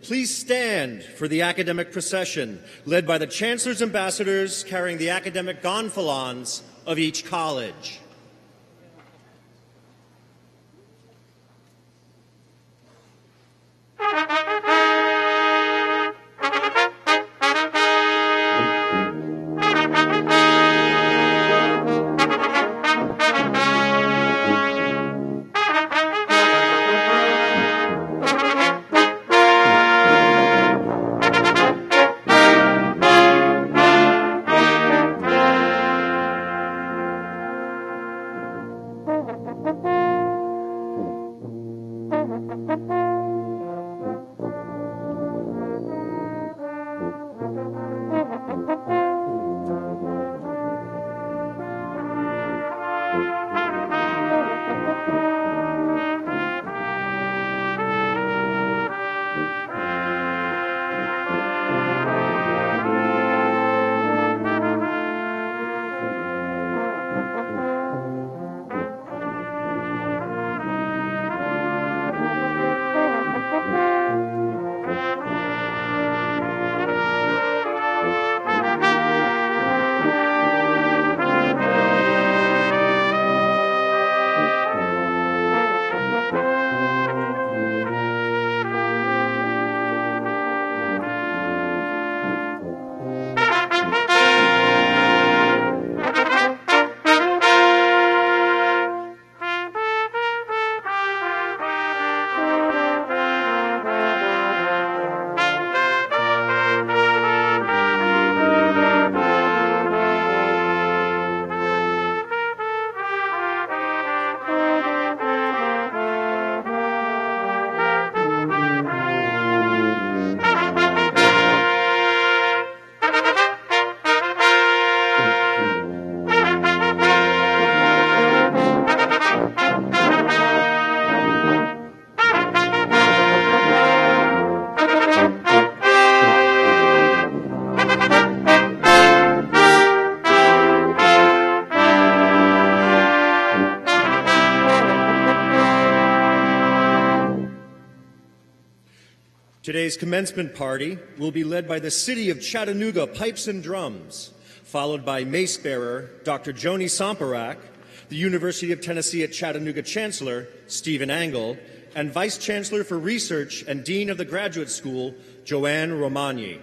Please stand for the academic procession led by the Chancellor's ambassadors carrying the academic gonfalons of each college. Today's commencement party will be led by the City of Chattanooga Pipes and Drums, followed by mace bearer Dr. Joni Somparak, the University of Tennessee at Chattanooga Chancellor Stephen Angle, and Vice Chancellor for Research and Dean of the Graduate School Joanne Romagni.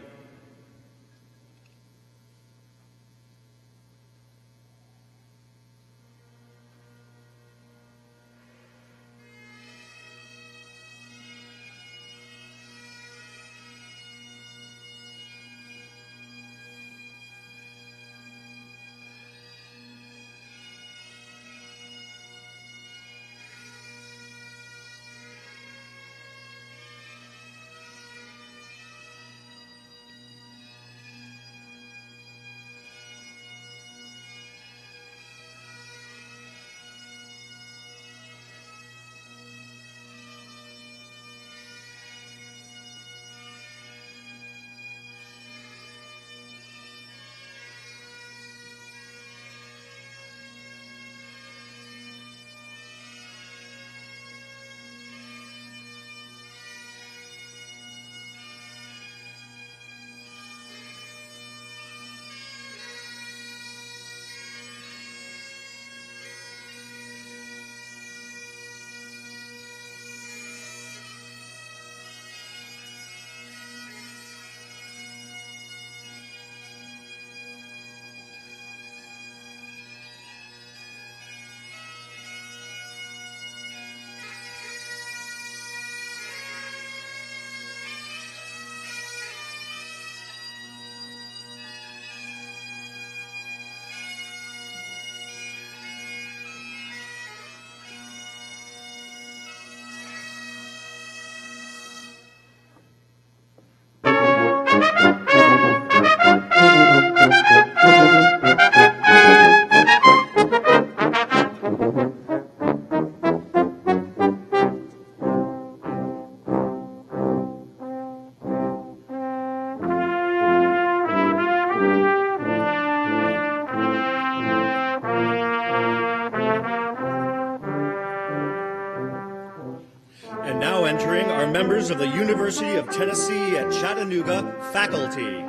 members of the University of Tennessee at Chattanooga faculty.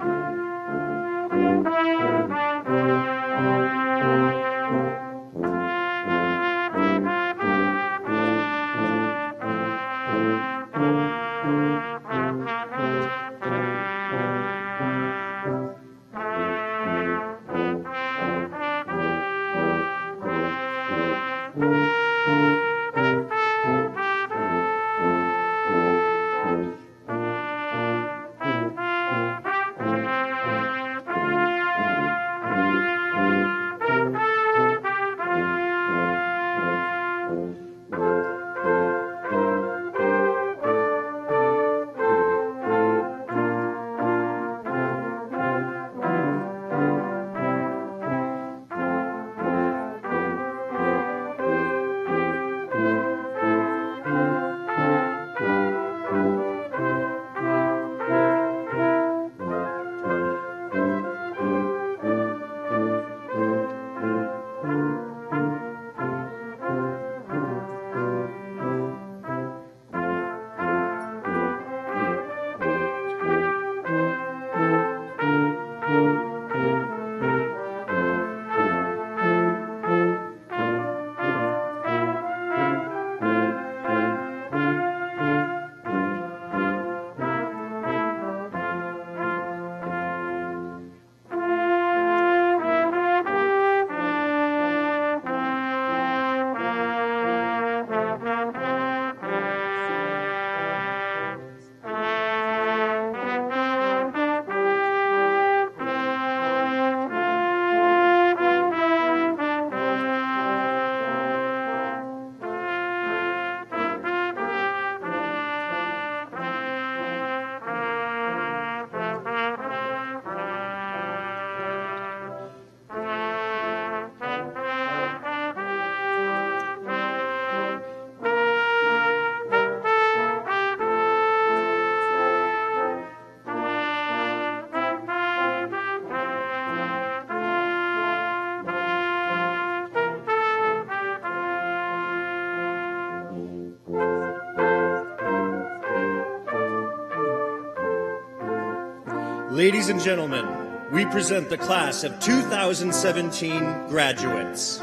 Ladies and gentlemen, we present the class of 2017 graduates.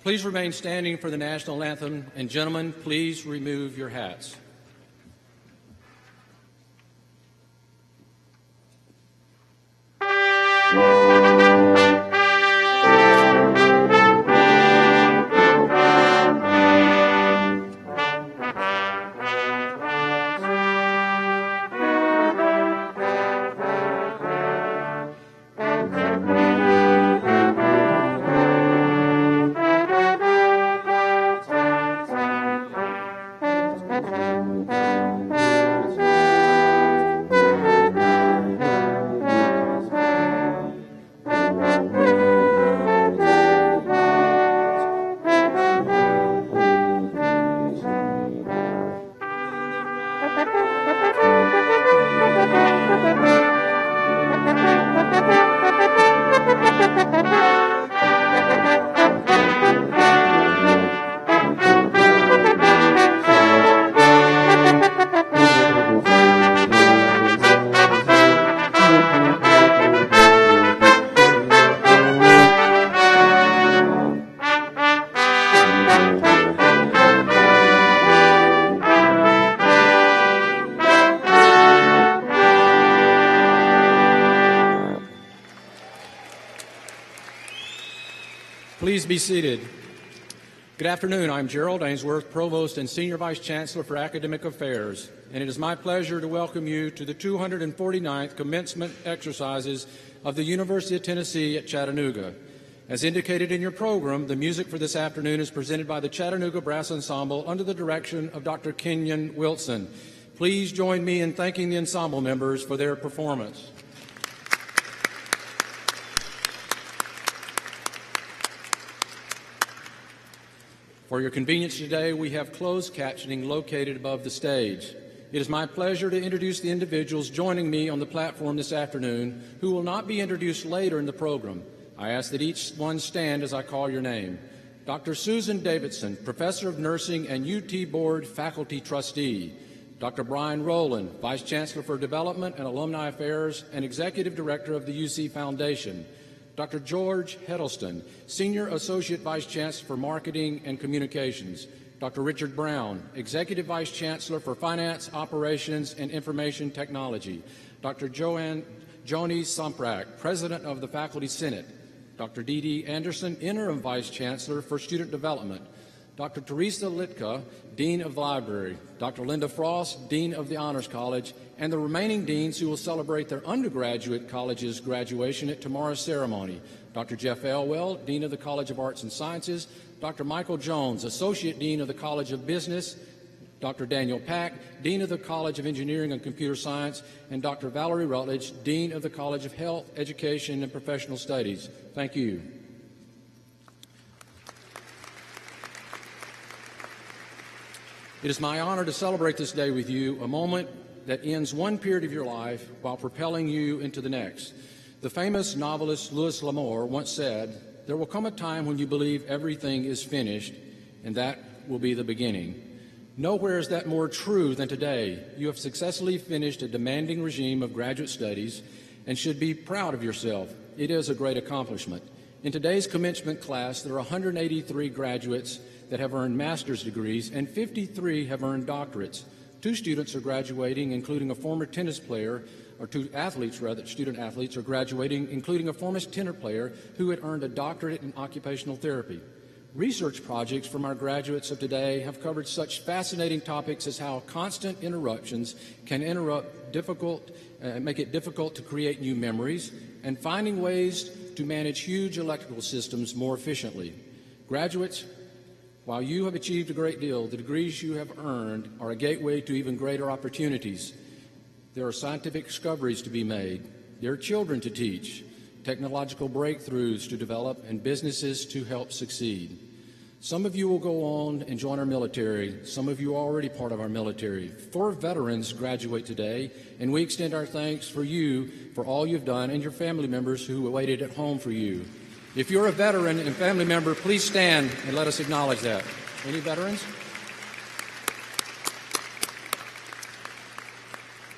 Please remain standing for the national anthem, and gentlemen, please remove your hats. Please be seated. Good afternoon. I'm Gerald Ainsworth, Provost and Senior Vice Chancellor for Academic Affairs, and it is my pleasure to welcome you to the 249th commencement exercises of the University of Tennessee at Chattanooga. As indicated in your program, the music for this afternoon is presented by the Chattanooga Brass Ensemble under the direction of Dr. Kenyon Wilson. Please join me in thanking the ensemble members for their performance. For your convenience today, we have closed captioning located above the stage. It is my pleasure to introduce the individuals joining me on the platform this afternoon who will not be introduced later in the program. I ask that each one stand as I call your name. Dr. Susan Davidson, Professor of Nursing and UT Board Faculty Trustee. Dr. Brian Rowland, Vice Chancellor for Development and Alumni Affairs and Executive Director of the UC Foundation. Dr. George Heddleston, Senior Associate Vice Chancellor for Marketing and Communications. Dr. Richard Brown, Executive Vice Chancellor for Finance, Operations, and Information Technology. Dr. Joni Somprak, President of the Faculty Senate. Dr. Dee Anderson, Interim Vice Chancellor for Student Development. Dr. Teresa Litka, Dean of the Library. Dr. Linda Frost, Dean of the Honors College, and the remaining deans who will celebrate their undergraduate college's graduation at tomorrow's ceremony. Dr. Jeff Elwell, Dean of the College of Arts and Sciences, Dr. Michael Jones, Associate Dean of the College of Business, Dr. Daniel Pack, Dean of the College of Engineering and Computer Science, and Dr. Valerie Rutledge, Dean of the College of Health, Education, and Professional Studies. Thank you. It is my honor to celebrate this day with you, a moment that ends one period of your life while propelling you into the next. The famous novelist Louis L'Amour once said, "There will come a time when you believe everything is finished, and that will be the beginning." Nowhere is that more true than today. You have successfully finished a demanding regime of graduate studies and should be proud of yourself. It is a great accomplishment. In today's commencement class, there are 183 graduates that have earned master's degrees, and 53 have earned doctorates. 2 students are graduating, including a former tennis player, or 2 athletes, rather, student athletes are graduating, including a former tennis player who had earned a doctorate in occupational therapy. Research projects from our graduates of today have covered such fascinating topics as how constant interruptions can make it difficult to create new memories, and finding ways to manage huge electrical systems more efficiently. Graduates, while you have achieved a great deal, the degrees you have earned are a gateway to even greater opportunities. There are scientific discoveries to be made. There are children to teach, technological breakthroughs to develop, and businesses to help succeed. Some of you will go on and join our military. Some of you are already part of our military. 4 veterans graduate today, and we extend our thanks for you for all you've done and your family members who waited at home for you. If you're a veteran and family member, please stand and let us acknowledge that. Any veterans?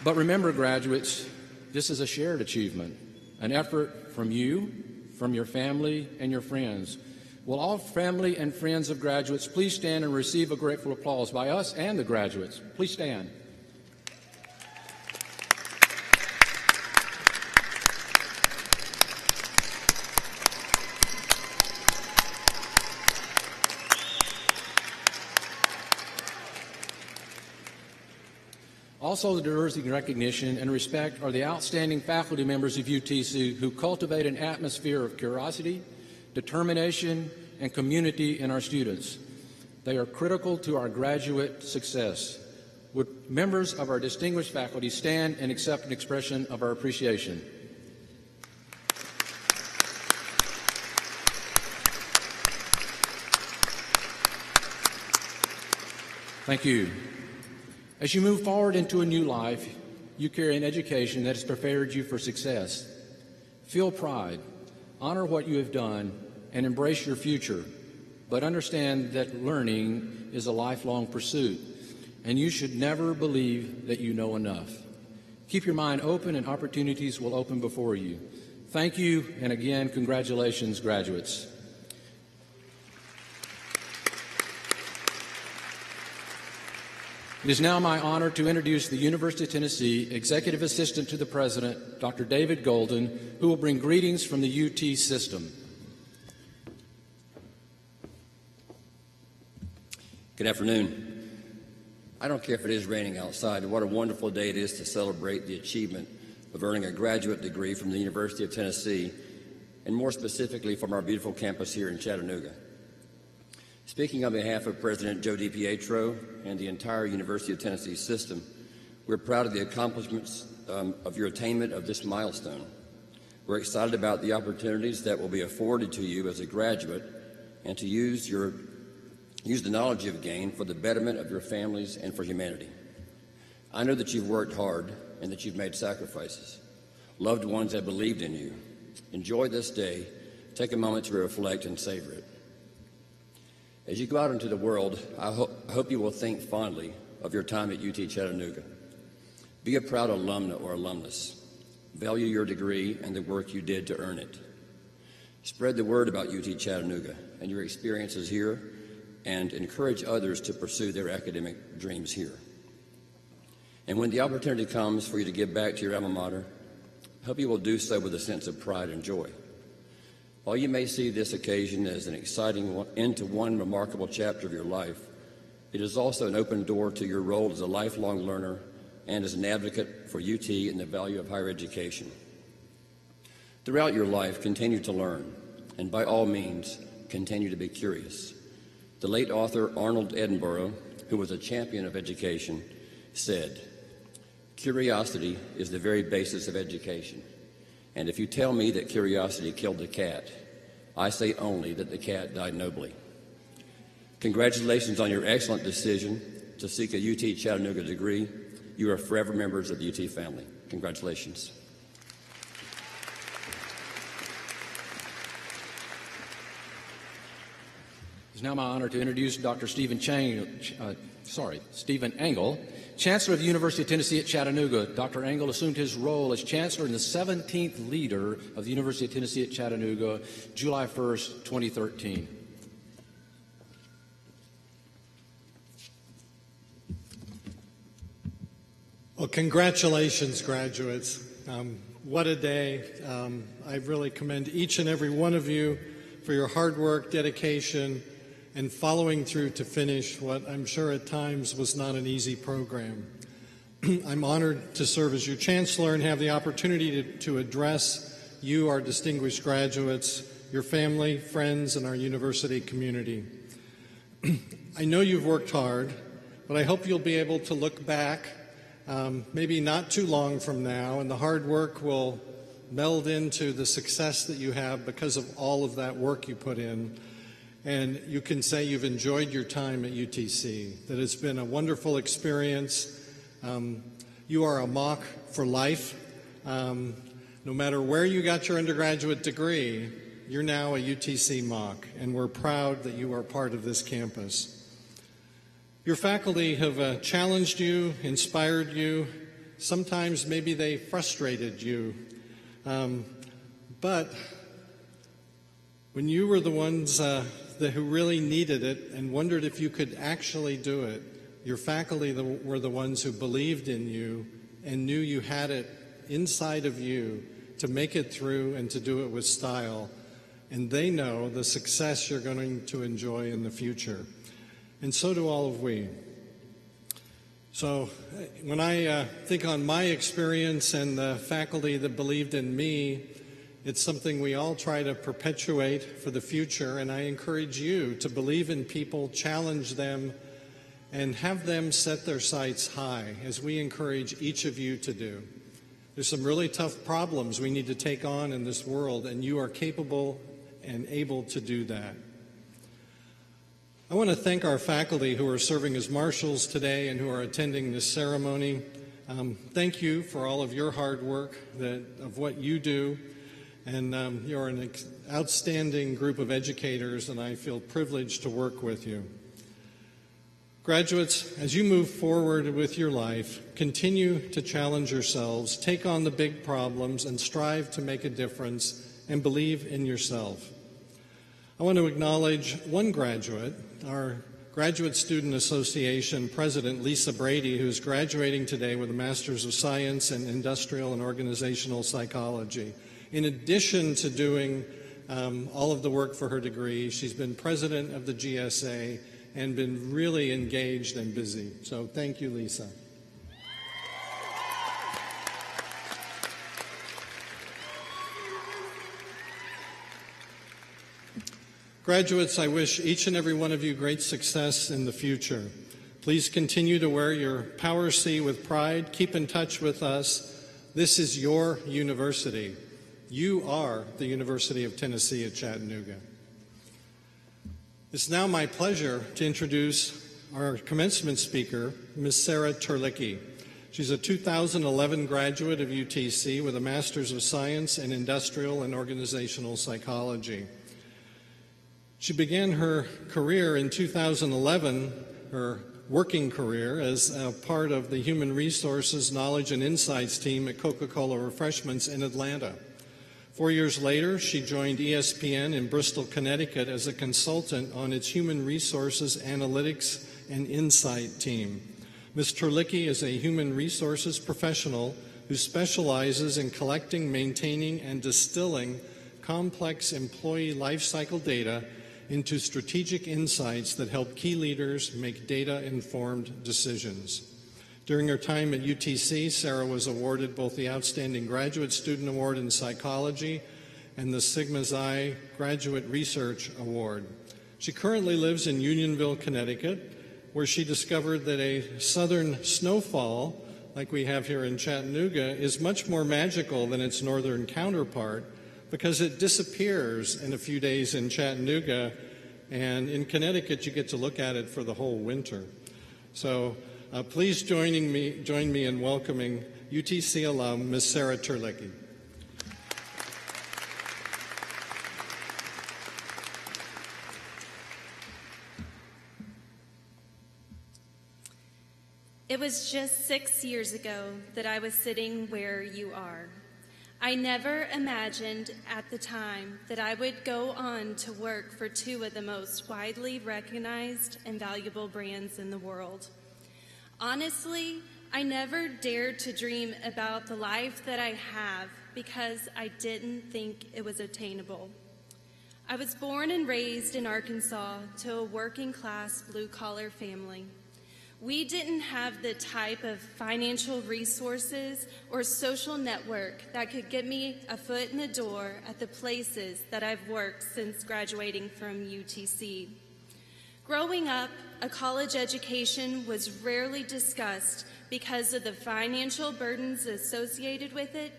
But remember, graduates, this is a shared achievement, an effort from you, from your family, and your friends. Will all family and friends of graduates please stand and receive a grateful applause by us and the graduates? Please stand. Also deserving recognition and respect are the outstanding faculty members of UTC who cultivate an atmosphere of curiosity, determination, and community in our students. They are critical to our graduate success. Would members of our distinguished faculty stand and accept an expression of our appreciation? Thank you. As you move forward into a new life, you carry an education that has prepared you for success. Feel pride, honor what you have done, and embrace your future. But understand that learning is a lifelong pursuit, and you should never believe that you know enough. Keep your mind open and opportunities will open before you. Thank you, and again, congratulations, graduates. It is now my honor to introduce the University of Tennessee Executive Assistant to the President, Dr. David Golden, who will bring greetings from the UT system. Good afternoon. I don't care if it is raining outside. What a wonderful day it is to celebrate the achievement of earning a graduate degree from the University of Tennessee, and more specifically from our beautiful campus here in Chattanooga. Speaking on behalf of President Joe DiPietro and the entire University of Tennessee system, we're proud of the accomplishments of your attainment of this milestone. We're excited about the opportunities that will be afforded to you as a graduate and to use the knowledge you've gained for the betterment of your families and for humanity. I know that you've worked hard and that you've made sacrifices. Loved ones have believed in you. Enjoy this day. Take a moment to reflect and savor it. As you go out into the world, I hope you will think fondly of your time at UT Chattanooga. Be a proud alumna or alumnus. Value your degree and the work you did to earn it. Spread the word about UT Chattanooga and your experiences here, and encourage others to pursue their academic dreams here. And when the opportunity comes for you to give back to your alma mater, I hope you will do so with a sense of pride and joy. While you may see this occasion as an exciting end to one remarkable chapter of your life, it is also an open door to your role as a lifelong learner and as an advocate for UT and the value of higher education. Throughout your life, continue to learn, and by all means, continue to be curious. The late author Arnold Edinburgh, who was a champion of education, said, "Curiosity is the very basis of education. And if you tell me that curiosity killed the cat, I say only that the cat died nobly." Congratulations on your excellent decision to seek a UT Chattanooga degree. You are forever members of the UT family. Congratulations. It's now my honor to introduce Dr. Stephen Engel, Chancellor of the University of Tennessee at Chattanooga. Dr. Engel assumed his role as Chancellor and the 17th leader of the University of Tennessee at Chattanooga, July 1st, 2013. Well, congratulations, graduates. What a day. I really commend each and every one of you for your hard work, dedication, and following through to finish what I'm sure at times was not an easy program. I'm honored to serve as your chancellor and have the opportunity to address you, our distinguished graduates, your family, friends, and our university community. I know you've worked hard, but I hope you'll be able to look back, maybe not too long from now, and the hard work will meld into the success that you have because of all of that work you put in. And you can say you've enjoyed your time at UTC, that it's been a wonderful experience. You are a Mock for life. No matter where you got your undergraduate degree, you're now a UTC Mock, and we're proud that you are part of this campus. Your faculty have challenged you, inspired you. Sometimes maybe they frustrated you. But When you were the ones who really needed it and wondered if you could actually do it, your faculty were the ones who believed in you and knew you had it inside of you to make it through and to do it with style. And they know the success you're going to enjoy in the future. And so do all of we. So when I think on my experience and the faculty that believed in me, it's something we all try to perpetuate for the future, and I encourage you to believe in people, challenge them, and have them set their sights high, as we encourage each of you to do. There's some really tough problems we need to take on in this world, and you are capable and able to do that. I want to thank our faculty who are serving as marshals today and who are attending this ceremony. Thank you for all of your hard work, of what you do, and you're an outstanding group of educators, and I feel privileged to work with you. Graduates, as you move forward with your life, continue to challenge yourselves, take on the big problems, and strive to make a difference, and believe in yourself. I want to acknowledge one graduate, our Graduate Student Association President, Lisa Brady, who is graduating today with a Master's of Science in Industrial and Organizational Psychology. In addition to doing all of the work for her degree, she's been president of the GSA and been really engaged and busy. So thank you, Lisa. Graduates, I wish each and every one of you great success in the future. Please continue to wear your Power C with pride. Keep in touch with us. This is your university. You are the University of Tennessee at Chattanooga. It's now my pleasure to introduce our commencement speaker, Ms. Sarah Terlicki. She's a 2011 graduate of UTC with a Master's of Science in Industrial and Organizational Psychology. She began her career in 2011, her working career, as a part of the Human Resources, Knowledge, and Insights team at Coca-Cola Refreshments in Atlanta. 4 years later, she joined ESPN in Bristol, Connecticut as a consultant on its Human Resources, Analytics, and Insight team. Ms. Terlicki is a human resources professional who specializes in collecting, maintaining, and distilling complex employee life cycle data into strategic insights that help key leaders make data-informed decisions. During her time at UTC, Sarah was awarded both the Outstanding Graduate Student Award in Psychology and the Sigma Xi Graduate Research Award. She currently lives in Unionville, Connecticut, where she discovered that a southern snowfall, like we have here in Chattanooga, is much more magical than its northern counterpart because it disappears in a few days in Chattanooga, and in Connecticut you get to look at it for the whole winter. So please join me in welcoming UTC alum, Ms. Sarah Terlicki. It was just 6 years ago that I was sitting where you are. I never imagined at the time that I would go on to work for two of the most widely recognized and valuable brands in the world. Honestly, I never dared to dream about the life that I have because I didn't think it was attainable. I was born and raised in Arkansas to a working-class blue-collar family. We didn't have the type of financial resources or social network that could get me a foot in the door at the places that I've worked since graduating from UTC. Growing up, a college education was rarely discussed because of the financial burdens associated with it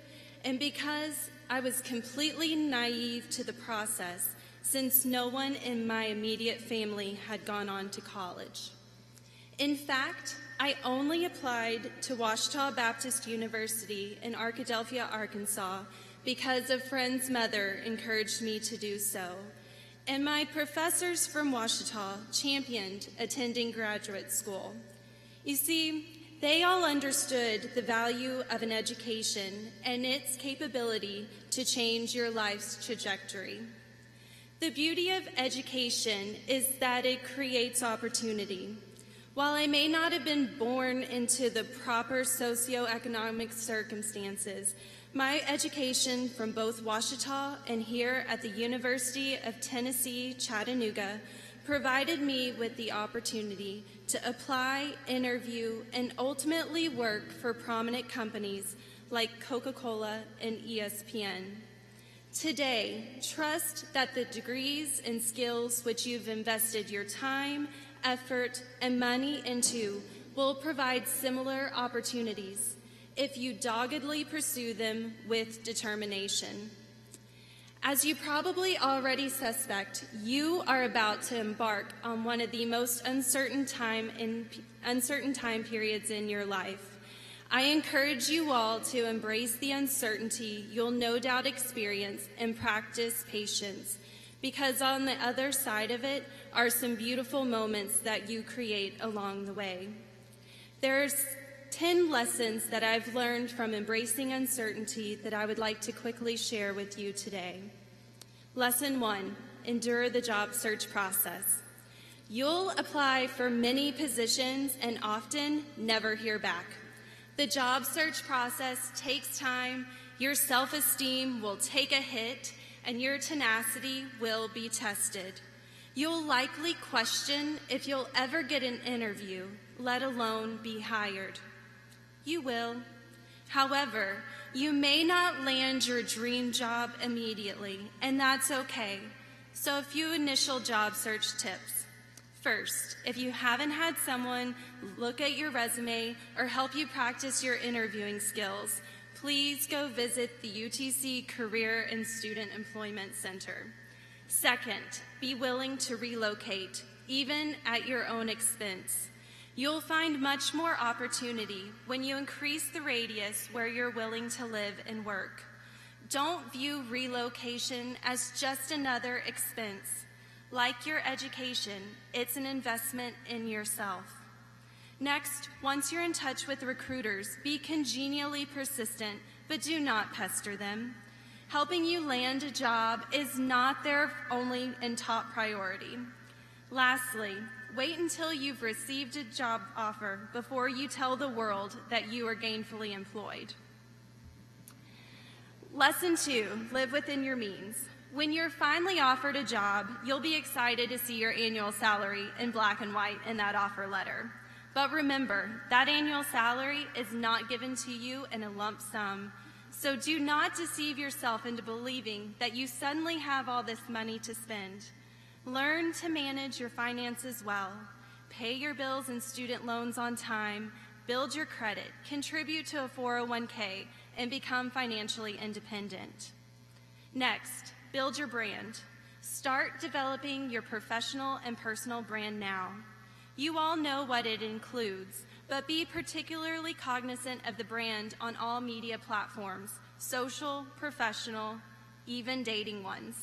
and because I was completely naive to the process since no one in my immediate family had gone on to college. In fact, I only applied to Ouachita Baptist University in Arkadelphia, Arkansas, because a friend's mother encouraged me to do so, and my professors from Ouachita championed attending graduate school. You see, they all understood the value of an education and its capability to change your life's trajectory. The beauty of education is that it creates opportunity. While I may not have been born into the proper socioeconomic circumstances, my education from both Ouachita and here at the University of Tennessee, Chattanooga, provided me with the opportunity to apply, interview, and ultimately work for prominent companies like Coca-Cola and ESPN. Today, trust that the degrees and skills which you've invested your time, effort, and money into will provide similar opportunities if you doggedly pursue them with determination. As you probably already suspect, you are about to embark on one of the most uncertain time periods in your life. I encourage you all to embrace the uncertainty you'll no doubt experience and practice patience, because on the other side of it are some beautiful moments that you create along the way. There's 10 lessons that I've learned from embracing uncertainty that I would like to quickly share with you today. Lesson 1, endure the job search process. You'll apply for many positions and often never hear back. The job search process takes time, your self-esteem will take a hit, and your tenacity will be tested. You'll likely question if you'll ever get an interview, let alone be hired. You will. However, you may not land your dream job immediately, and that's okay. So a few initial job search tips. First, if you haven't had someone look at your resume or help you practice your interviewing skills, please go visit the UTC Career and Student Employment Center. Second, be willing to relocate, even at your own expense. You'll find much more opportunity when you increase the radius where you're willing to live and work. Don't view relocation as just another expense. Like your education, it's an investment in yourself. Next, once you're in touch with recruiters, be congenially persistent, but do not pester them. Helping you land a job is not their only and top priority. Lastly, wait until you've received a job offer before you tell the world that you are gainfully employed. Lesson 2, live within your means. When you're finally offered a job, you'll be excited to see your annual salary in black and white in that offer letter. But remember, that annual salary is not given to you in a lump sum. So do not deceive yourself into believing that you suddenly have all this money to spend. Learn to manage your finances well. Pay your bills and student loans on time. Build your credit. Contribute to a 401k and become financially independent. Next, build your brand. Start developing your professional and personal brand now. You all know what it includes, but be particularly cognizant of the brand on all media platforms, social, professional, even dating ones.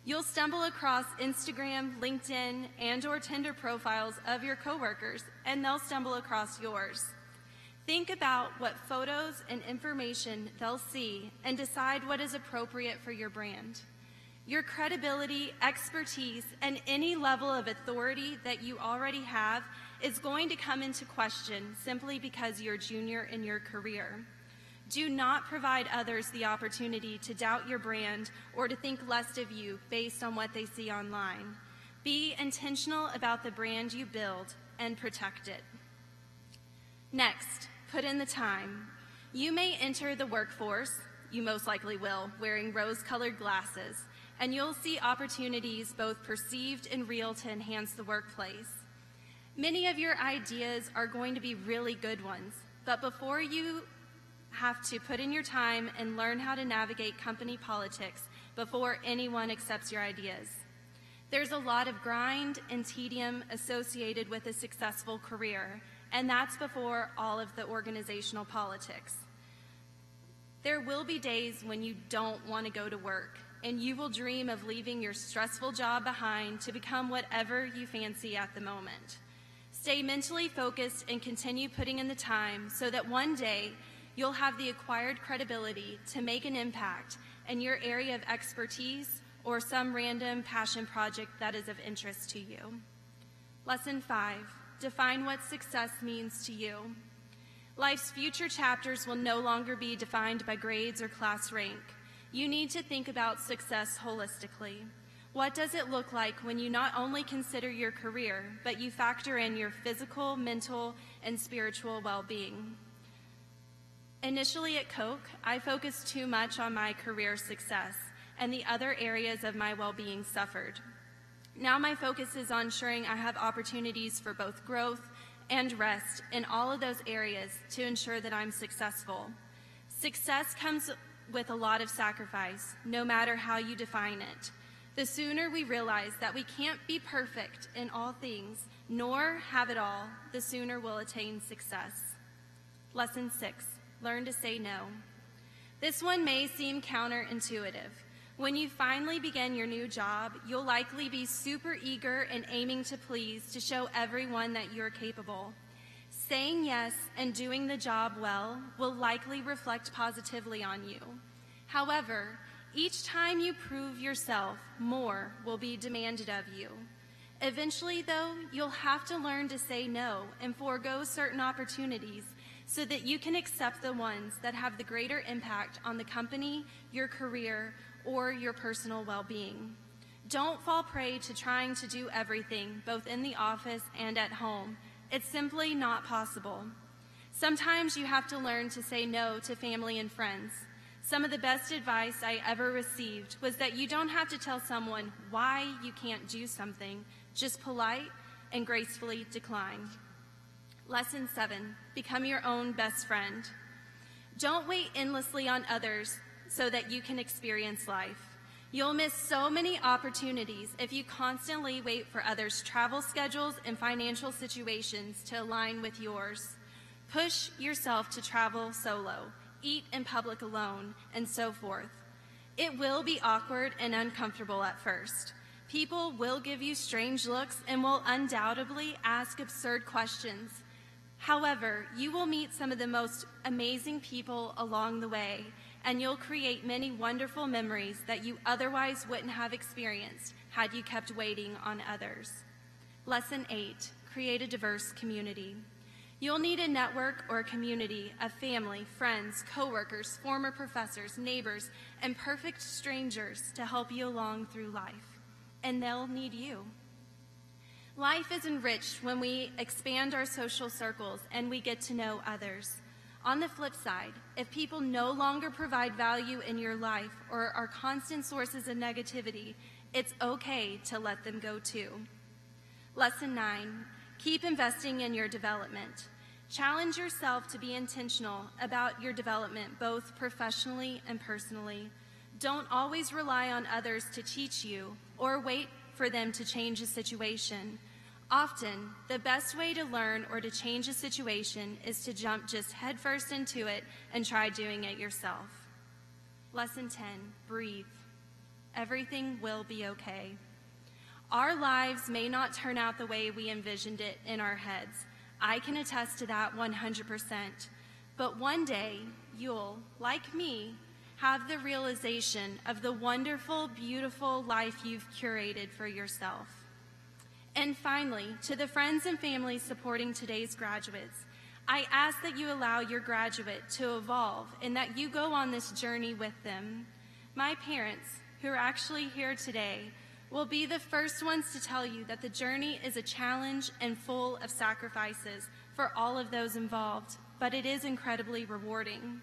You'll stumble across Instagram, LinkedIn, and/or Tinder profiles of your coworkers, and they'll stumble across yours. Think about what photos and information they'll see and decide what is appropriate for your brand. Your credibility, expertise, and any level of authority that you already have is going to come into question simply because you're junior in your career. Do not provide others the opportunity to doubt your brand or to think less of you based on what they see online. Be intentional about the brand you build and protect it. Next, put in the time. You may enter the workforce, you most likely will, wearing rose-colored glasses, and you'll see opportunities both perceived and real to enhance the workplace. Many of your ideas are going to be really good ones, but before you have to put in your time and learn how to navigate company politics before anyone accepts your ideas. There's a lot of grind and tedium associated with a successful career, and that's before all of the organizational politics. There will be days when you don't want to go to work, and you will dream of leaving your stressful job behind to become whatever you fancy at the moment. Stay mentally focused and continue putting in the time so that one day you'll have the acquired credibility to make an impact, and your area of expertise or some random passion project that is of interest to you. Lesson 5, define what success means to you. Life's future chapters will no longer be defined by grades or class rank. You need to think about success holistically. What does it look like when you not only consider your career, but you factor in your physical, mental, and spiritual well-being? Initially at Coke, I focused too much on my career success, and the other areas of my well-being suffered. Now my focus is on ensuring I have opportunities for both growth and rest in all of those areas to ensure that I'm successful. Success comes with a lot of sacrifice, no matter how you define it. The sooner we realize that we can't be perfect in all things, nor have it all, the sooner we'll attain success. Lesson 6, learn to say no. This one may seem counterintuitive. When you finally begin your new job, you'll likely be super eager and aiming to please to show everyone that you're capable. Saying yes and doing the job well will likely reflect positively on you. However, each time you prove yourself, more will be demanded of you. Eventually, though, you'll have to learn to say no and forego certain opportunities so that you can accept the ones that have the greater impact on the company, your career, or your personal well-being. Don't fall prey to trying to do everything, both in the office and at home. It's simply not possible. Sometimes you have to learn to say no to family and friends. Some of the best advice I ever received was that you don't have to tell someone why you can't do something, just polite and gracefully decline. Lesson 7, become your own best friend. Don't wait endlessly on others so that you can experience life. You'll miss so many opportunities if you constantly wait for others' travel schedules and financial situations to align with yours. Push yourself to travel solo, eat in public alone, and so forth. It will be awkward and uncomfortable at first. People will give you strange looks and will undoubtedly ask absurd questions. However, you will meet some of the most amazing people along the way, and you'll create many wonderful memories that you otherwise wouldn't have experienced had you kept waiting on others. Lesson 8, create a diverse community. You'll need a network or a community of family, friends, coworkers, former professors, neighbors, and perfect strangers to help you along through life. And they'll need you. Life is enriched when we expand our social circles and we get to know others. On the flip side, if people no longer provide value in your life or are constant sources of negativity, it's okay to let them go too. Lesson 9, keep investing in your development. Challenge yourself to be intentional about your development, both professionally and personally. Don't always rely on others to teach you or wait for them to change a situation. Often, the best way to learn or to change a situation is to jump just headfirst into it and try doing it yourself. Lesson 10, breathe. Everything will be okay. Our lives may not turn out the way we envisioned it in our heads. I can attest to that 100%. But one day, you'll, like me, have the realization of the wonderful, beautiful life you've curated for yourself. And finally, to the friends and family supporting today's graduates, I ask that you allow your graduate to evolve and that you go on this journey with them. My parents, who are actually here today, will be the first ones to tell you that the journey is a challenge and full of sacrifices for all of those involved, but it is incredibly rewarding.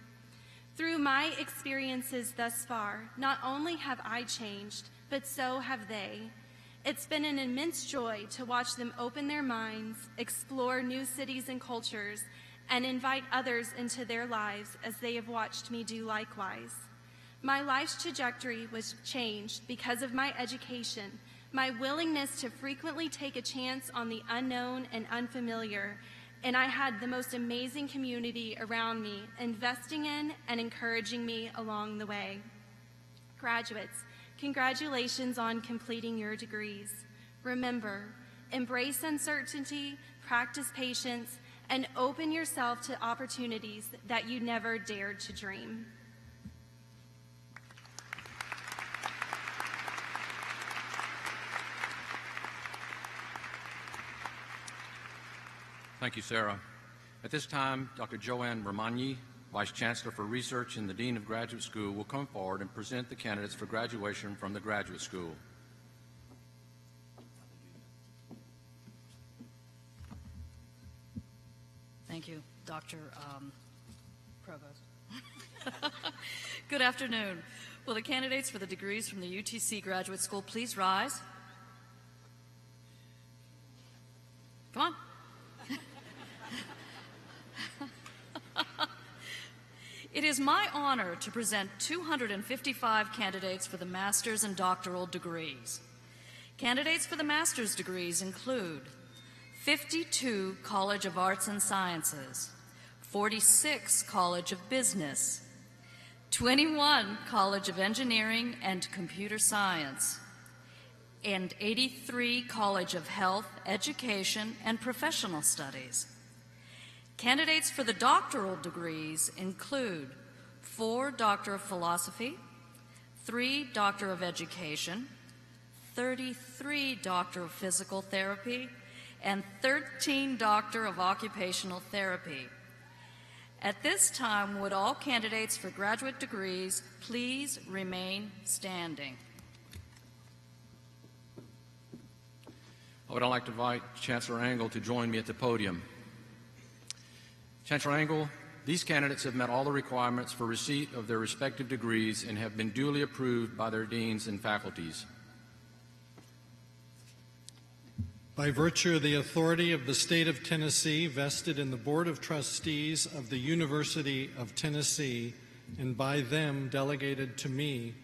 Through my experiences thus far, not only have I changed, but so have they. It's been an immense joy to watch them open their minds, explore new cities and cultures, and invite others into their lives as they have watched me do likewise. My life's trajectory was changed because of my education, my willingness to frequently take a chance on the unknown and unfamiliar, and I had the most amazing community around me, investing in and encouraging me along the way. Graduates, congratulations on completing your degrees. Remember, embrace uncertainty, practice patience, and open yourself to opportunities that you never dared to dream. Thank you, Sarah. At this time, Dr. Joanne Romagny, Vice Chancellor for Research and the Dean of Graduate School, will come forward and present the candidates for graduation from the graduate school. Thank you, Dr. Provost. Good afternoon. Will the candidates for the degrees from the UTC Graduate School please rise? Come on. It is my honor to present 255 candidates for the master's and doctoral degrees. Candidates for the master's degrees include 52 College of Arts and Sciences, 46 College of Business, 21 College of Engineering and Computer Science, and 83 College of Health, Education, and Professional Studies. Candidates for the doctoral degrees include 4 Doctor of Philosophy, 3 Doctor of Education, 33 Doctor of Physical Therapy, and 13 Doctor of Occupational Therapy. At this time, would all candidates for graduate degrees please remain standing? I would like to invite Chancellor Angle to join me at the podium. Chancellor Angle, these candidates have met all the requirements for receipt of their respective degrees and have been duly approved by their deans and faculties. By virtue of the authority of the State of Tennessee vested in the Board of Trustees of the University of Tennessee, and by them delegated to me,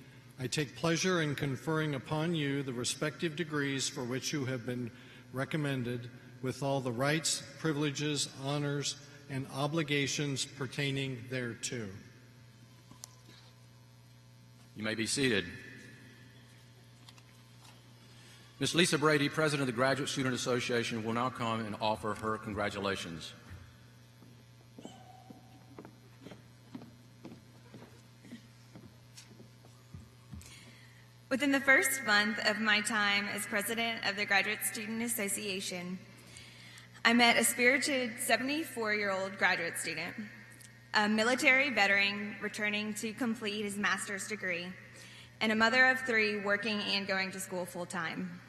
I take pleasure in conferring upon you the respective degrees for which you have been recommended, with all the rights, privileges, honors, and obligations pertaining thereto. You may be seated. Ms. Lisa Brady, President of the Graduate Student Association, will now come and offer her congratulations. Within the first month of my time as President of the Graduate Student Association, I met a spirited 74-year-old graduate student, a military veteran returning to complete his master's degree, and a mother of 3 working and going to school full-time.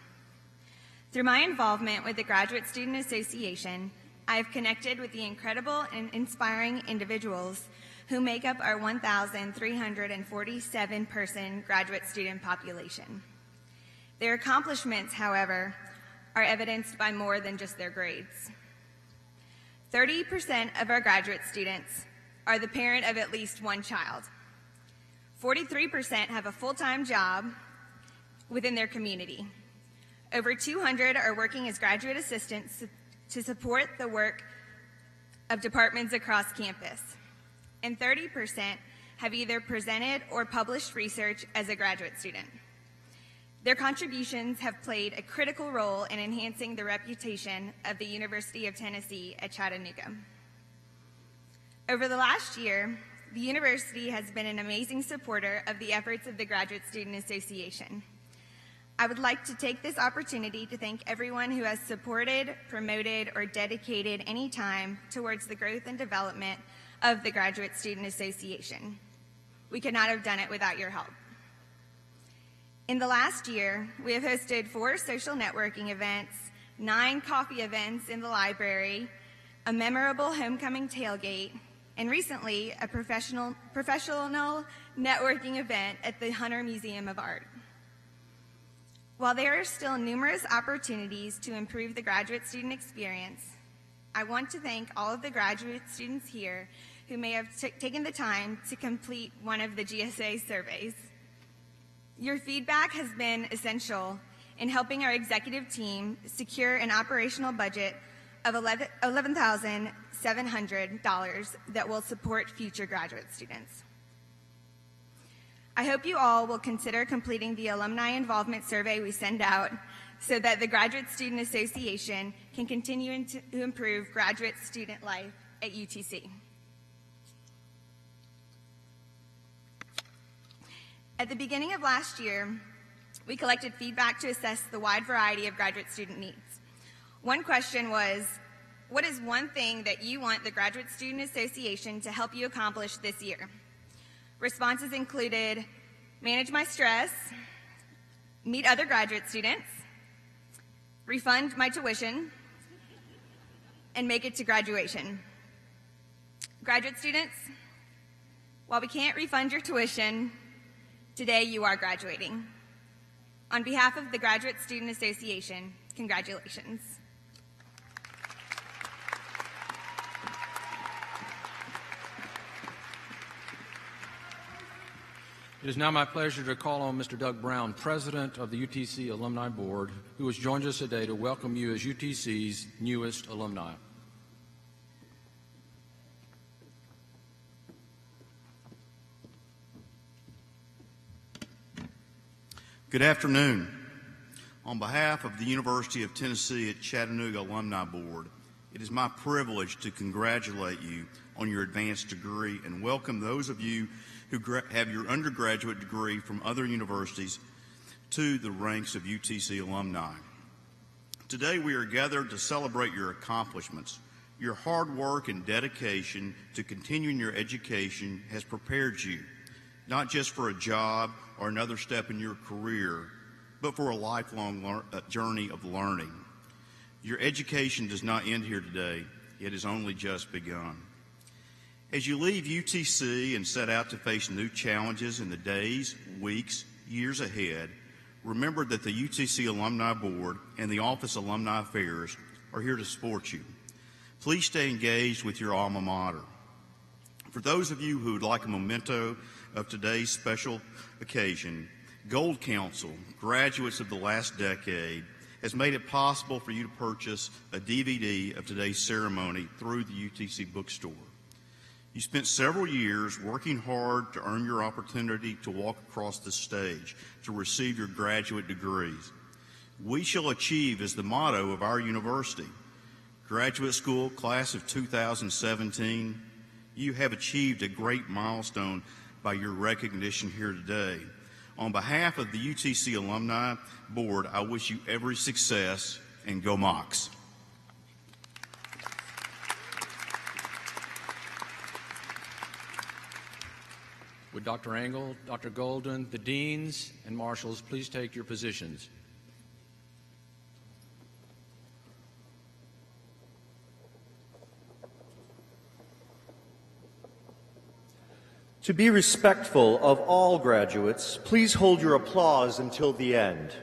Through my involvement with the Graduate Student Association, I have connected with the incredible and inspiring individuals who make up our 1,347-person graduate student population. Their accomplishments, however, are evidenced by more than just their grades. 30% of our graduate students are the parent of at least one child. 43% have a full-time job within their community. Over 200 are working as graduate assistants to support the work of departments across campus. And 30% have either presented or published research as a graduate student. Their contributions have played a critical role in enhancing the reputation of the University of Tennessee at Chattanooga. Over the last year, the university has been an amazing supporter of the efforts of the Graduate Student Association. I would like to take this opportunity to thank everyone who has supported, promoted, or dedicated any time towards the growth and development of the Graduate Student Association. We could not have done it without your help. In the last year, we have hosted 4 social networking events, 9 coffee events in the library, a memorable homecoming tailgate, and recently a professional networking event at the Hunter Museum of Art. While there are still numerous opportunities to improve the graduate student experience, I want to thank all of the graduate students here who may have taken the time to complete one of the GSA surveys. Your feedback has been essential in helping our executive team secure an operational budget of $11,700 that will support future graduate students. I hope you all will consider completing the alumni involvement survey we send out so that the Graduate Student Association can continue to improve graduate student life at UTC. At the beginning of last year, we collected feedback to assess the wide variety of graduate student needs. One question was, what is one thing that you want the Graduate Student Association to help you accomplish this year? Responses included manage my stress, meet other graduate students, refund my tuition, and make it to graduation. Graduate students, while we can't refund your tuition, today you are graduating. On behalf of the Graduate Student Association, congratulations. It is now my pleasure to call on Mr. Doug Brown, President of the UTC Alumni Board, who has joined us today to welcome you as UTC's newest alumni. Good afternoon. On behalf of the University of Tennessee at Chattanooga Alumni Board, it is my privilege to congratulate you on your advanced degree and welcome those of you who have your undergraduate degree from other universities to the ranks of UTC alumni. Today we are gathered to celebrate your accomplishments. Your hard work and dedication to continuing your education has prepared you, not just for a job or another step in your career, but for a lifelong journey of learning. Your education does not end here today. It has only just begun. As you leave UTC and set out to face new challenges in the days, weeks, years ahead, remember that the UTC Alumni Board and the Office of Alumni Affairs are here to support you. Please stay engaged with your alma mater. For those of you who would like a memento of today's special occasion, Gold Council, graduates of the last decade, has made it possible for you to purchase a DVD of today's ceremony through the UTC bookstore. You spent several years working hard to earn your opportunity to walk across the stage to receive your graduate degrees. We shall achieve is the motto of our university. Graduate School Class of 2017, you have achieved a great milestone by your recognition here today. On behalf of the UTC Alumni Board, I wish you every success, and go Mocs. Would Dr. Engel, Dr. Golden, the deans, and marshals please take your positions? To be respectful of all graduates, please hold your applause until the end.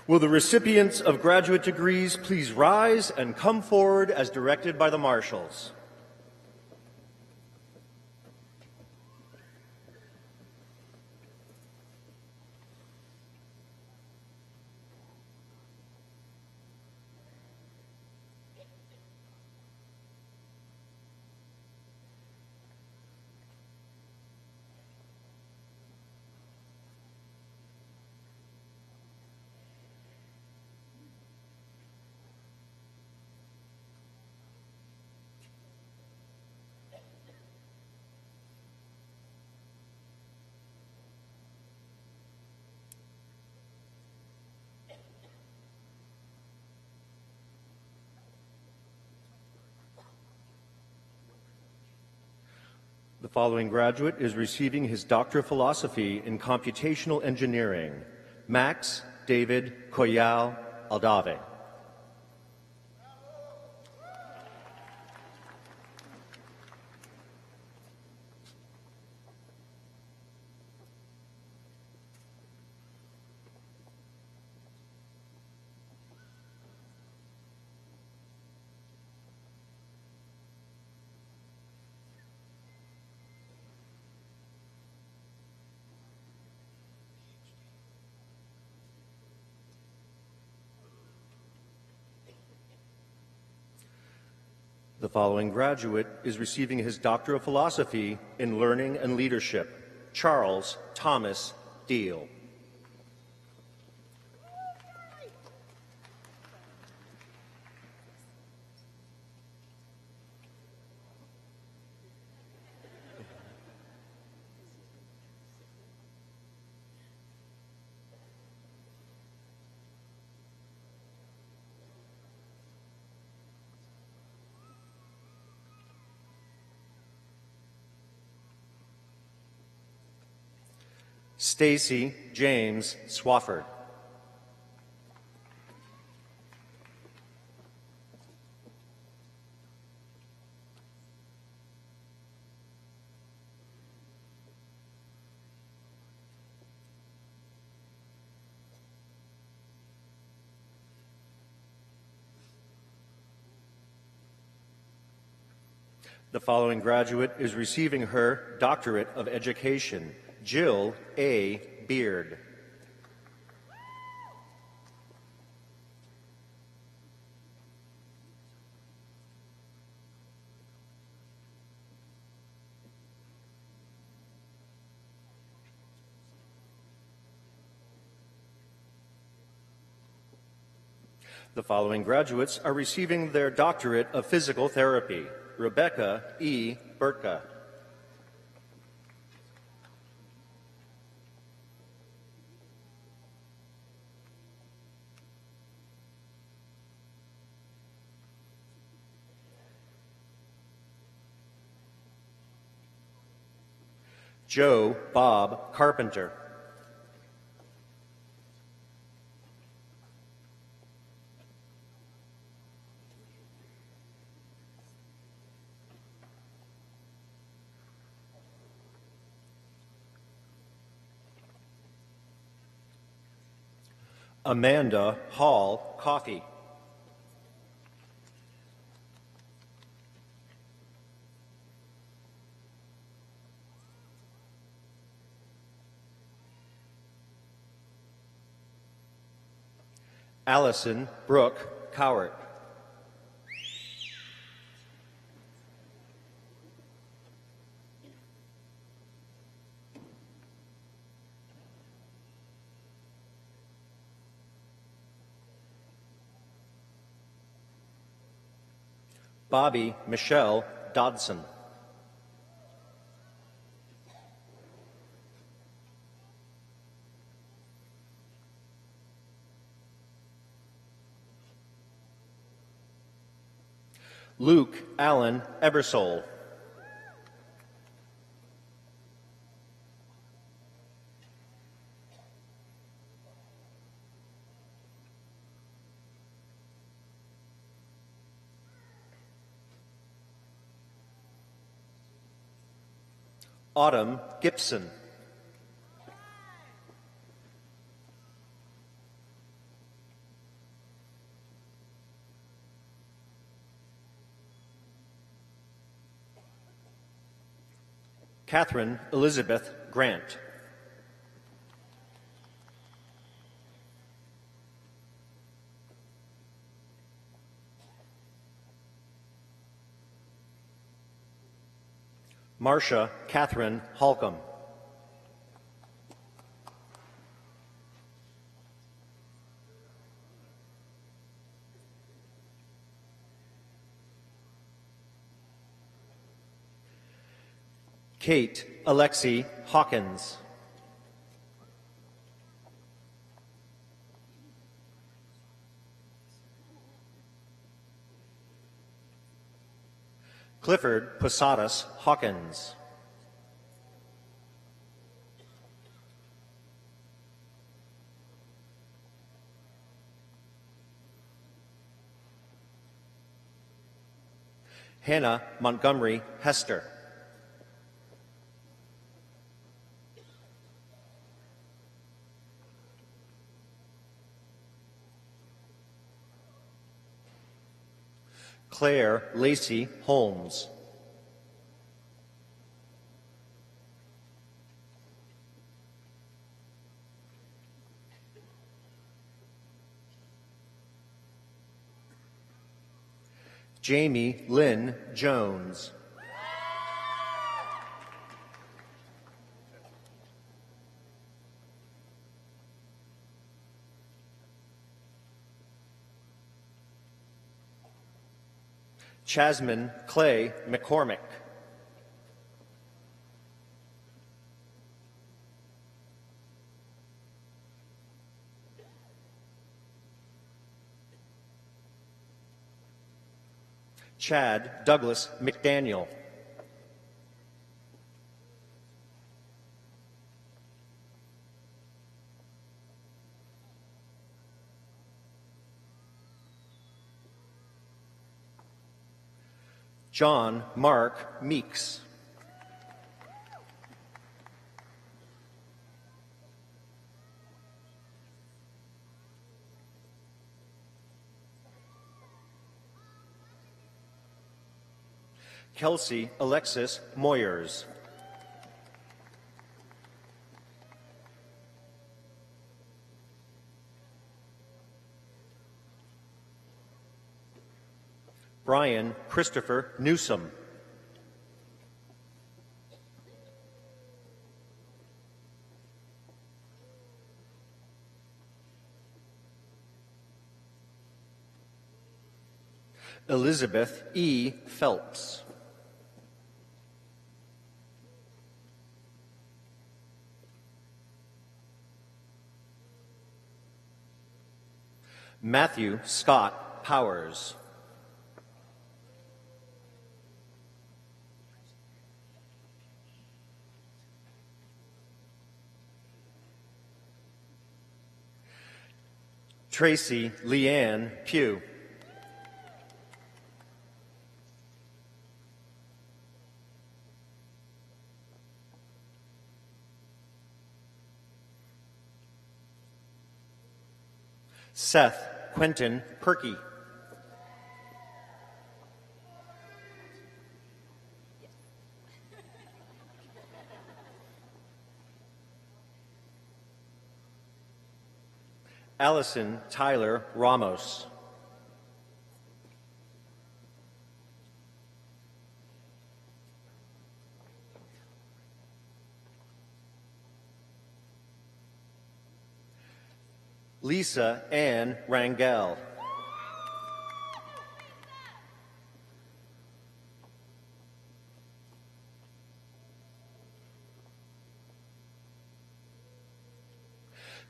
Will the recipients of graduate degrees please rise and come forward as directed by the marshals? The following graduate is receiving his Doctor of Philosophy in Computational Engineering, Max David Coyal Aldave. The following graduate is receiving his Doctor of Philosophy in Learning and Leadership, Charles Thomas Deal. Stacy James Swafford. The following graduate is receiving her Doctorate of Education, Jill A. Beard. The following graduates are receiving their Doctorate of Physical Therapy, Rebecca E. Burtka. Joe Bob Carpenter. Amanda Hall Coffey. Allison Brooke Cowart. Bobby Michelle Dodson. Luke Allen Ebersole. Autumn Gibson. Catherine Elizabeth Grant. Marcia Catherine Holcomb. Kate Alexi Hawkins. Clifford Posadas Hawkins. Hannah Montgomery Hester. Claire Lacey Holmes. Jamie Lynn Jones. Chasmin Clay McCormick. Chad Douglas McDaniel. John Mark Meeks. Kelsey Alexis Moyers. Brian Christopher Newsom. Elizabeth E. Phelps. Matthew Scott Powers. Tracy Leanne Pugh. Seth Quentin Perky. Allison Tyler Ramos. Lisa Ann Rangel.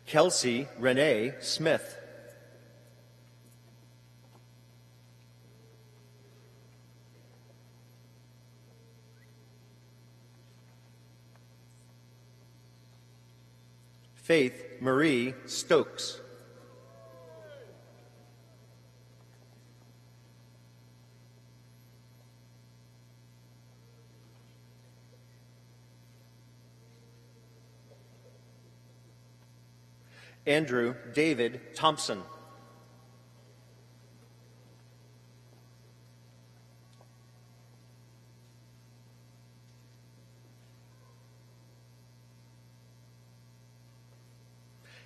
Kelsey Renee Smith. Faith Marie Stokes. Andrew David Thompson.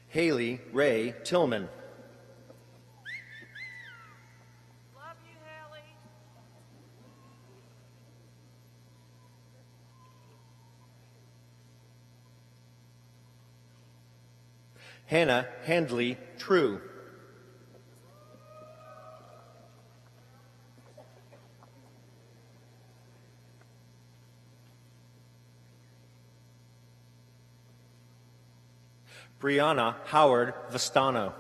Haley Ray Tillman. Love you, Haley. Hannah Handley True. Brianna Howard Vestano.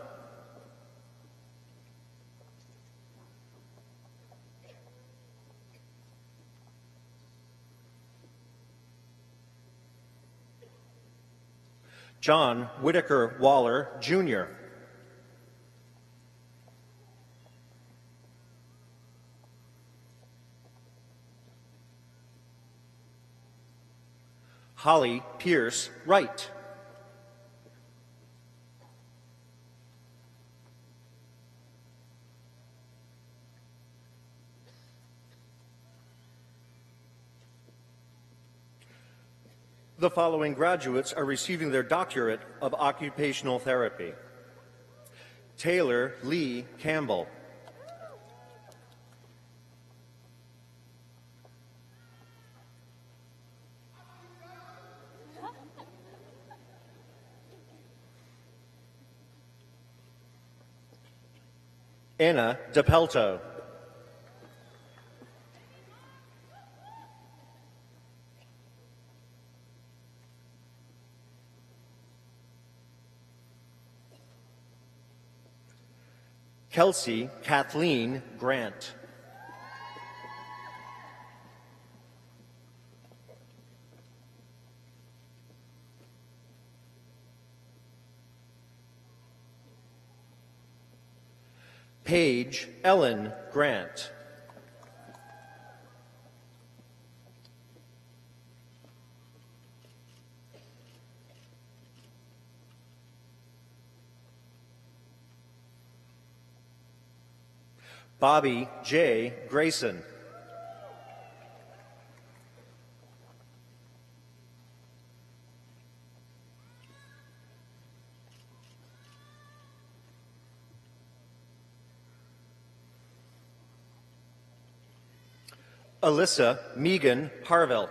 John Whitaker Waller, Jr. Holly Pierce Wright. The following graduates are receiving their doctorate of occupational therapy. Taylor Lee Campbell. Anna DePelto. Kelsey Kathleen Grant. Paige Ellen Grant. Bobby J. Grayson. Alyssa Megan Harville.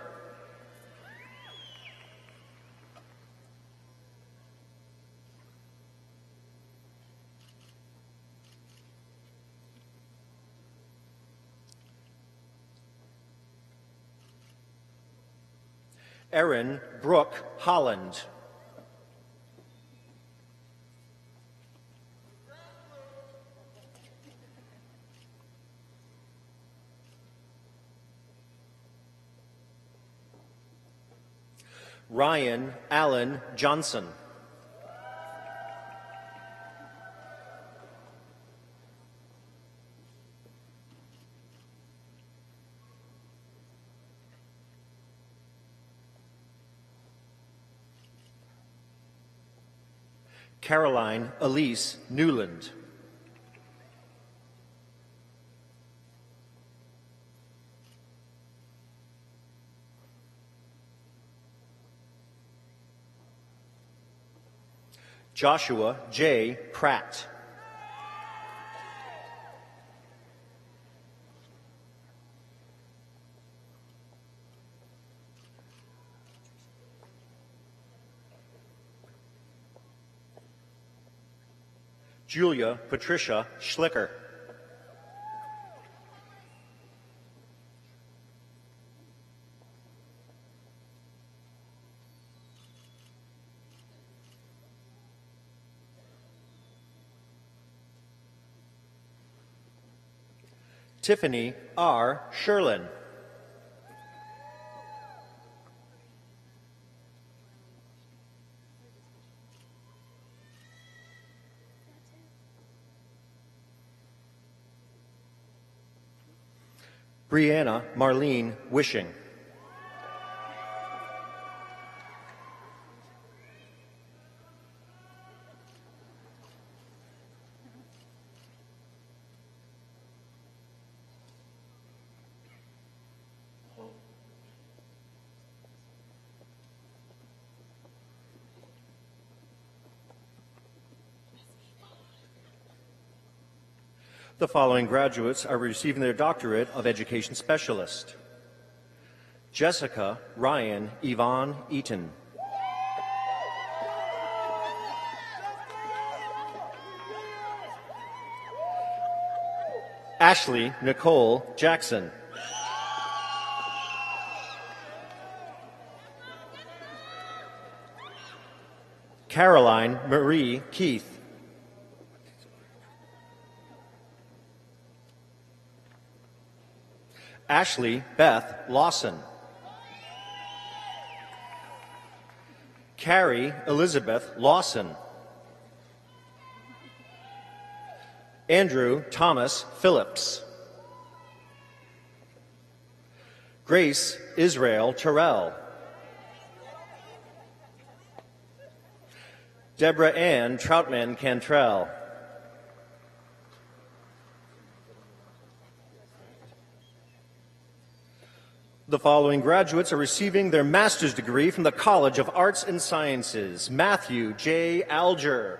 Erin Brooke Holland. Ryan Allen Johnson. Caroline Elise Newland. Joshua J. Pratt. Julia Patricia Schlicker. Tiffany R. Sherlin. Brianna Marlene Wishing. The following graduates are receiving their Doctorate of Education Specialist. Jessica Ryan Yvonne Eaton. Ashley Nicole Jackson. Caroline Marie Keith. Ashley Beth Lawson. Carrie Elizabeth Lawson. Andrew Thomas Phillips. Grace Israel Terrell. Deborah Ann Troutman Cantrell. The following graduates are receiving their master's degree from the College of Arts and Sciences. Matthew J. Alger.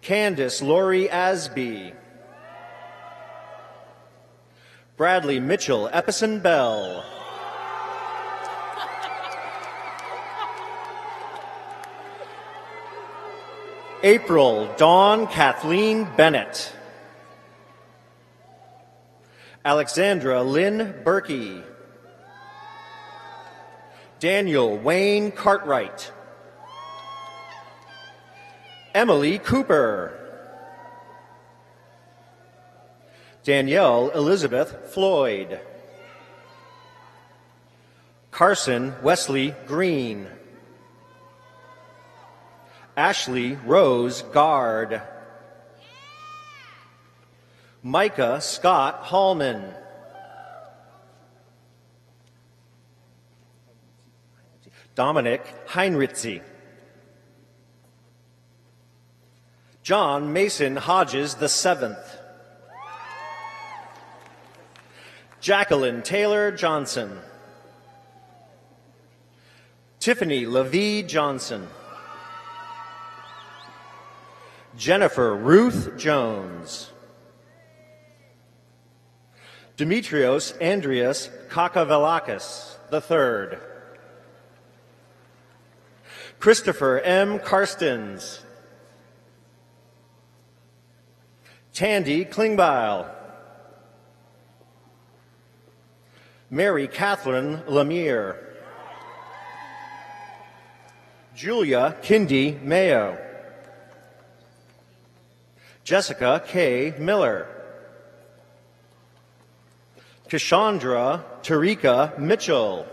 Candace Lori Asby. Bradley Mitchell Epison Bell. April Dawn Kathleen Bennett. Alexandra Lynn Berkey. Daniel Wayne Cartwright. Emily Cooper. Danielle Elizabeth Floyd. Carson Wesley Green. Ashley Rose Guard. Micah Scott Hallman. Dominic Heinrichsey. John Mason Hodges VII. Jacqueline Taylor Johnson. Tiffany LaVie Johnson. Jennifer Ruth Jones. Demetrios Andreas Kakavelakis III. Christopher M. Karstens. Tandy Klingbeil. Mary Catherine Lemire. Julia Kindy Mayo. Jessica K. Miller. Kashandra Tarika Mitchell.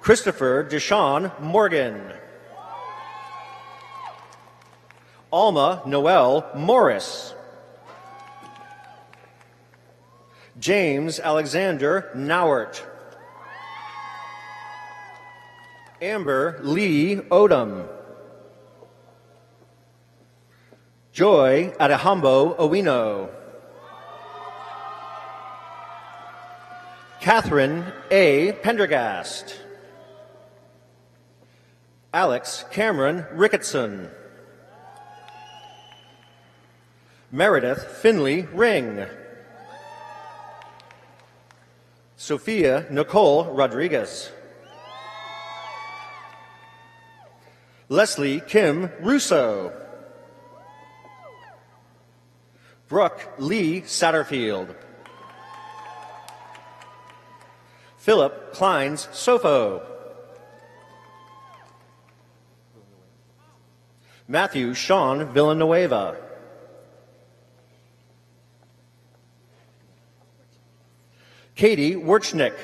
Christopher Deshawn Morgan. Alma Noel Morris. James Alexander Nauert. Amber Lee Odom. Joy Adehambo Owino. Catherine A. Pendergast. Alex Cameron Ricketson. Meredith Finley Ring. Sophia Nicole Rodriguez. Leslie Kim Russo. Brooke Lee Satterfield. Philip Kleins Sofo. Matthew Sean Villanueva. Katie Werchnick.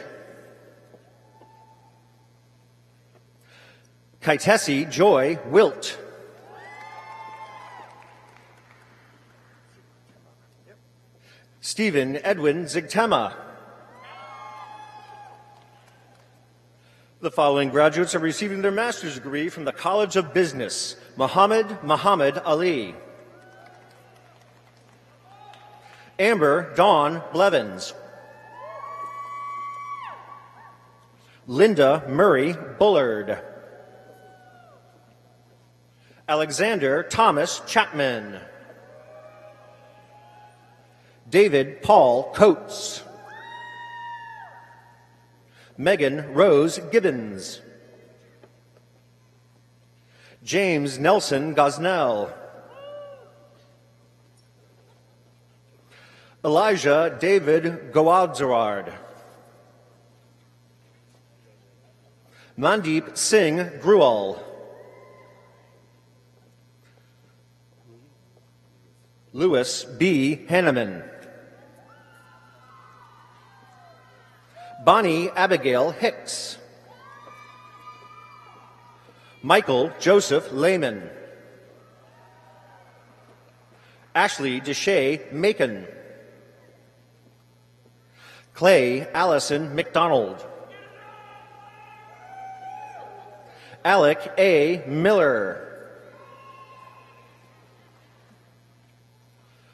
Kaitesi Joy Wilt. Stephen Edwin Zigtema. The following graduates are receiving their master's degree from the College of Business: Muhammad Ali. Amber Dawn Blevins. Linda Murray Bullard. Alexander Thomas Chapman. David Paul Coates. Megan Rose Gibbons. James Nelson Gosnell. Elijah David Gowadzarard. Mandeep Singh Grual. Louis B. Hanneman. Bonnie Abigail Hicks. Michael Joseph Lehman. Ashley Deshay Macon. Clay Allison McDonald. Alec A. Miller.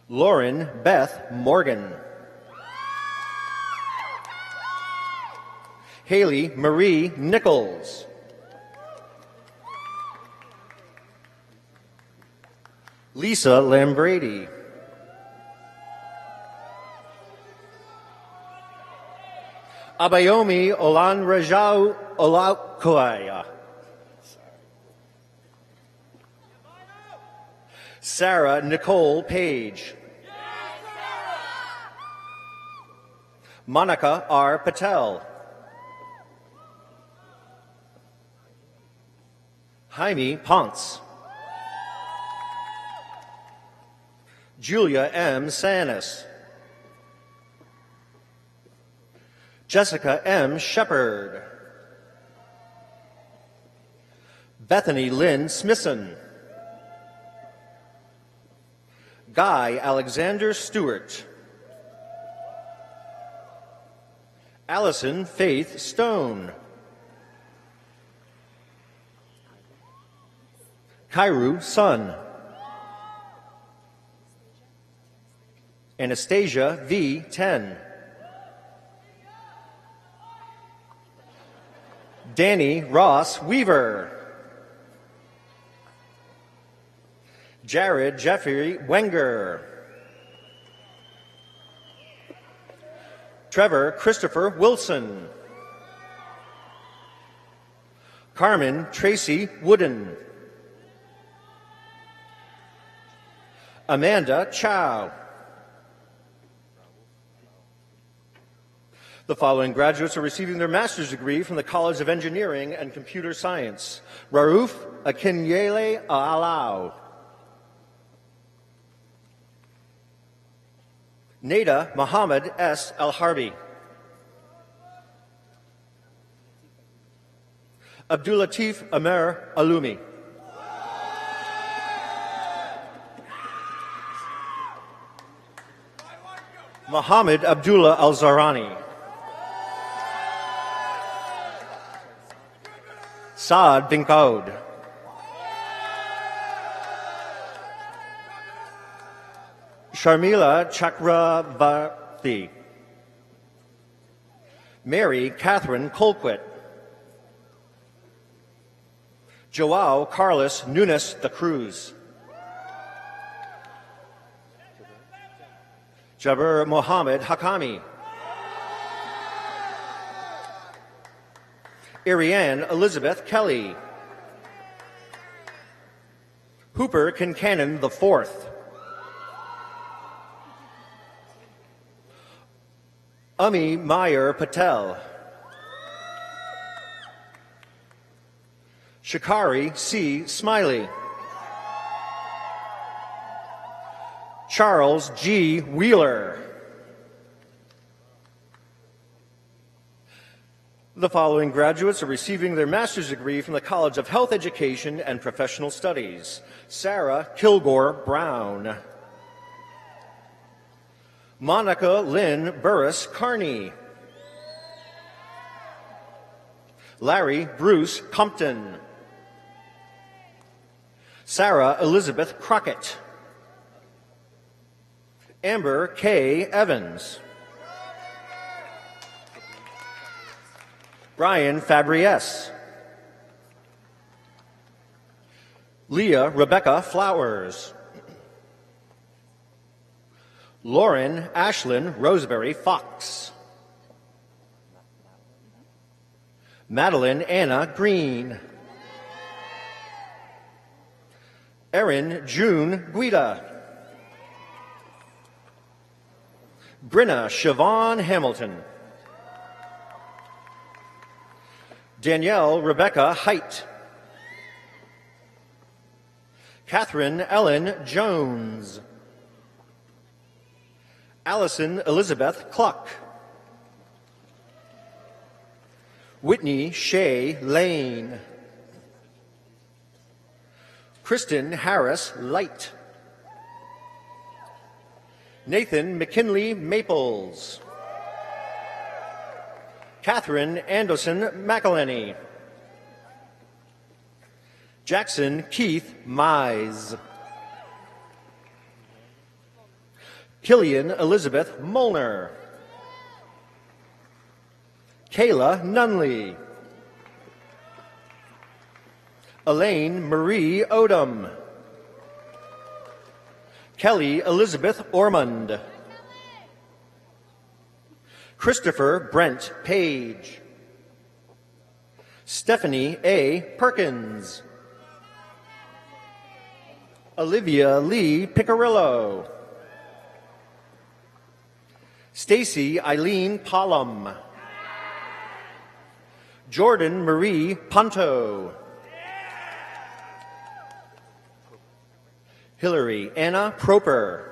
Lauren Beth Morgan. Haley Marie Nichols. Lisa Lambrady. Abayomi Olanrajau Olakuaya. Sarah Nicole Page. Monica R. Patel. Jaime Ponce. Julia M. Sanis. Jessica M. Shepard. Bethany Lynn Smithson. Guy Alexander Stewart. Allison Faith Stone. Kairu Sun. Anastasia V. 10. Danny Ross Weaver. Jared Jeffrey Wenger. Trevor Christopher Wilson. Carmen Tracy Wooden. Amanda Chow. The following graduates are receiving their master's degree from the College of Engineering and Computer Science. Rauf Akinyele Alau. Nada Muhammad S. Al-Harbi. Abdulatif Amer Alumi. Muhammad Abdullah Al-Zarani. Saad bin Qaud. Sharmila Chakravarti. Mary Catherine Colquitt. Joao Carlos Nunes da Cruz. Jabir Mohammed Hakami. Ariane Elizabeth Kelly. Hooper Kincannon IV. Ami Meyer Patel. Shikari C. Smiley. Charles G. Wheeler. The following graduates are receiving their master's degree from the College of Health Education and Professional Studies. Sarah Kilgore Brown. Monica Lynn Burris Carney. Larry Bruce Compton. Sarah Elizabeth Crockett. Amber K. Evans. Brian Fabriès. Leah Rebecca Flowers. Lauren Ashlyn Roseberry Fox. Madeline Anna Green. Erin June Guida. Brenna Siobhan Hamilton. Danielle Rebecca Height. Catherine Ellen Jones. Allison Elizabeth Cluck. Whitney Shea Lane. Kristen Harris Light. Nathan McKinley Maples. Catherine Anderson McElhenney. Jackson Keith Mize. Killian Elizabeth Molnar. Kayla Nunley. Elaine Marie Odom. Kelly Elizabeth Ormond. Christopher Brent Page. Stephanie A. Perkins. Olivia Lee Picarillo. Stacy Eileen Pollum. Jordan Marie Punto. Hillary Anna Proper.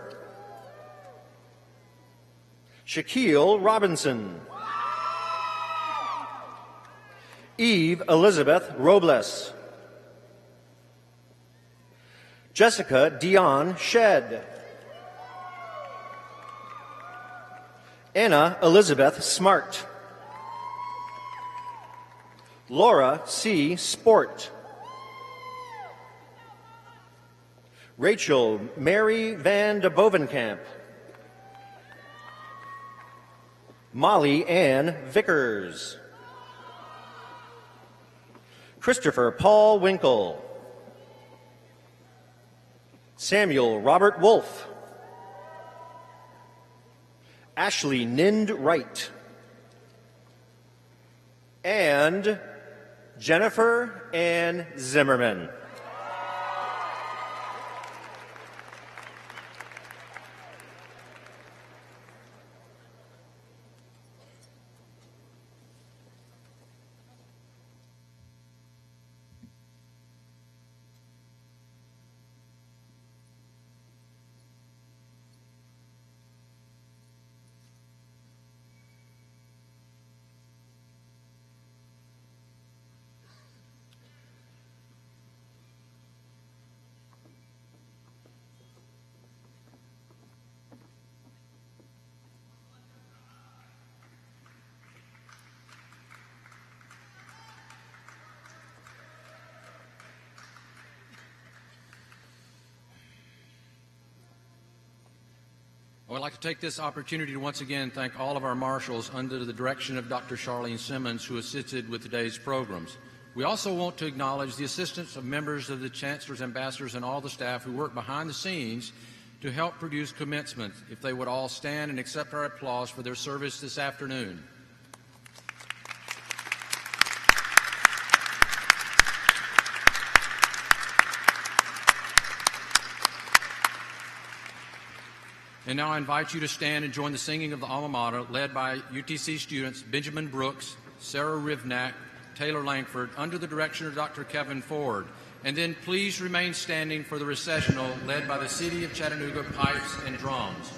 Shaquille Robinson. Eve Elizabeth Robles. Jessica Dion Shed. Anna Elizabeth Smart. Laura C. Sport. Rachel Mary Van de Bovenkamp. Molly Ann Vickers. Christopher Paul Winkle. Samuel Robert Wolf. Ashley Nind Wright. And Jennifer Ann Zimmerman. I would like to take this opportunity to once again thank all of our marshals under the direction of Dr. Charlene Simmons, who assisted with today's programs. We also want to acknowledge the assistance of members of the chancellors, ambassadors, and all the staff who work behind the scenes to help produce commencement. If they would all stand and accept our applause for their service this afternoon. And now I invite you to stand and join the singing of the alma mater led by UTC students Benjamin Brooks, Sarah Rivnak, Taylor Langford, under the direction of Dr. Kevin Ford. And then please remain standing for the recessional led by the City of Chattanooga Pipes and Drums.